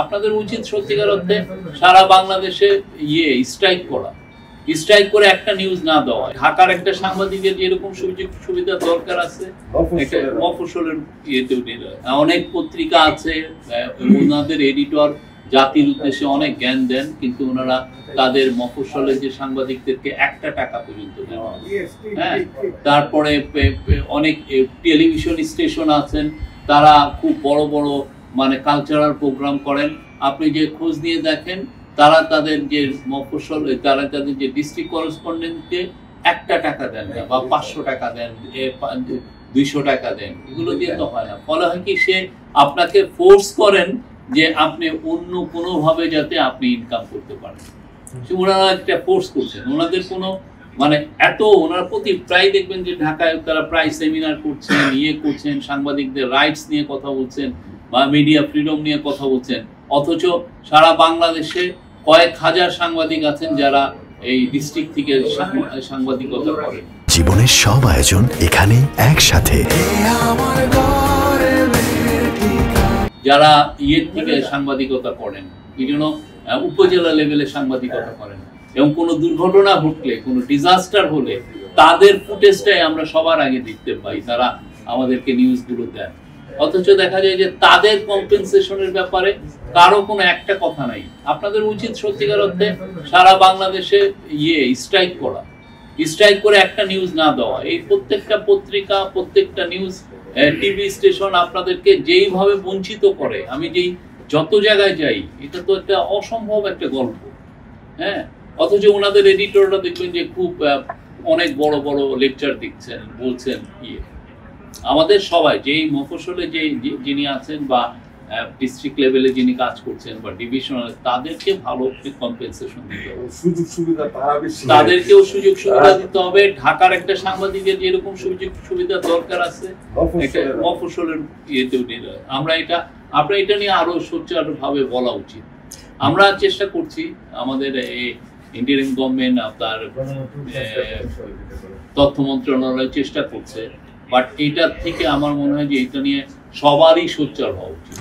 আপনাদের উচিত সত্যিকার অর্থে সারা বাংলাদেশে স্ট্রাইক করা, স্ট্রাইক করে একটা নিউজ না দেওয়া। ঢাকার একটা সাংবাদিকের যেরকম সুযোগ সুবিধা দরকার আছে মফস্বলের ইয়েতেও অনেক পত্রিকা আছে, ওনাদের এডিটর জাতির উদ্দেশ্যে অনেক জ্ঞান দেন, কিন্তু ওনারা তাদের মফস্বলের যে সাংবাদিকদেরকে একটা টাকা পর্যন্ত দেন। হ্যাঁ, তারপরে অনেক টেলিভিশন স্টেশন আছেন, তারা খুব বড় বড় মানে কালচারাল প্রোগ্রাম করেন। আপনি যে খোঁজ নিয়ে দেখেন, তারা তাদের যে মফস্বল, তারা তাদের যে ডিস্ট্রিক্ট করেসপন্ডেন্টকে একটা টাকা দেন না, বা 500 টাকা দেন, 200 টাকা দেন, এগুলো দিয়ে তো হয় না। ফলে হয় কি, সে আপনাকে ফোর্স করেন যে আপনি অন্য কোনোভাবে যাতে আপনি ইনকাম করতে পারেন। ওনারা একটা ফোর্স করছেন, ওনাদের কোনো মানে এত ওনার প্রতি প্রায় দেখবেন যে ঢাকায় তারা প্রায় সেমিনার করছেন, করছেন, সাংবাদিকদের রাইটস নিয়ে কথা বলছেন বা মিডিয়া ফ্রিডম নিয়ে কথা বলছেন, অথচ সারা বাংলাদেশে কয়েক হাজার সাংবাদিক আছেন যারা এই ডিস্ট্রিক্ট থেকে সাংবাদিকতা করেন। জীবনের সব আয়োজন এখানে একসাথে, যারা থেকে সাংবাদিকতা করেন, এই জন্য উপজেলা লেভেলে সাংবাদিকতা করেন, এবং কোনো দুর্ঘটনা ঘটলে, কোনো ডিজাস্টার হলে তাদের ফুটেজটাই আমরা সবার আগে দেখতে পাই, তারা আমাদেরকে নিউজগুলো দেন। অথচ দেখা যায় যে তাদের কম্পেনসেশনের ব্যাপারে কারো কোনো একটা কথা নাই। আপনাদের উচিত সত্যিকার অর্থে সারা বাংলাদেশে স্ট্রাইক করা, স্ট্রাইক করে একটা নিউজ না দেওয়া। এই প্রত্যেকটা পত্রিকা, প্রত্যেকটা নিউজ টিভি স্টেশন আপনাদেরকে যেইভাবে বঞ্চিত করে, আমি যেই যত জায়গায় যাই, এটা তো একটা অসম্ভব একটা গল্প। হ্যাঁ, অথচ ওনাদের এডিটররা দেখবেন যে খুব অনেক বড় বড় লেকচার দিচ্ছেন, বলছেন আমাদের সবাই যেই মফস্বলে যিনি আছেন বা ডিস্ট্রিক্ট লেভেলে যিনি কাজ করছেন বা ডিভিশনাল, তাদেরকে ভালো কম্পেনসেশন দিতে হবে, সুযোগ সুবিধা তাদেরকেও সুযোগ সুবিধা দিতে হবে। ঢাকার একটা সাংবাদিকের যেরকম সুযোগ সুবিধা দরকার আছে মফস্বলের ইয়েতেও নিতে হবে। আমরা এটা নিয়ে আরো সোচ্চারভাবে বলা উচিত। আমরা চেষ্টা করছি, আমাদের এই ইন্টারিম গভর্নমেন্ট, আপনার তথ্য মন্ত্রণালয় চেষ্টা করছে, বাট এটার থেকে আমার মনে হয় যে এটা নিয়ে সবারই সোচ্চার হওয়া উচিত।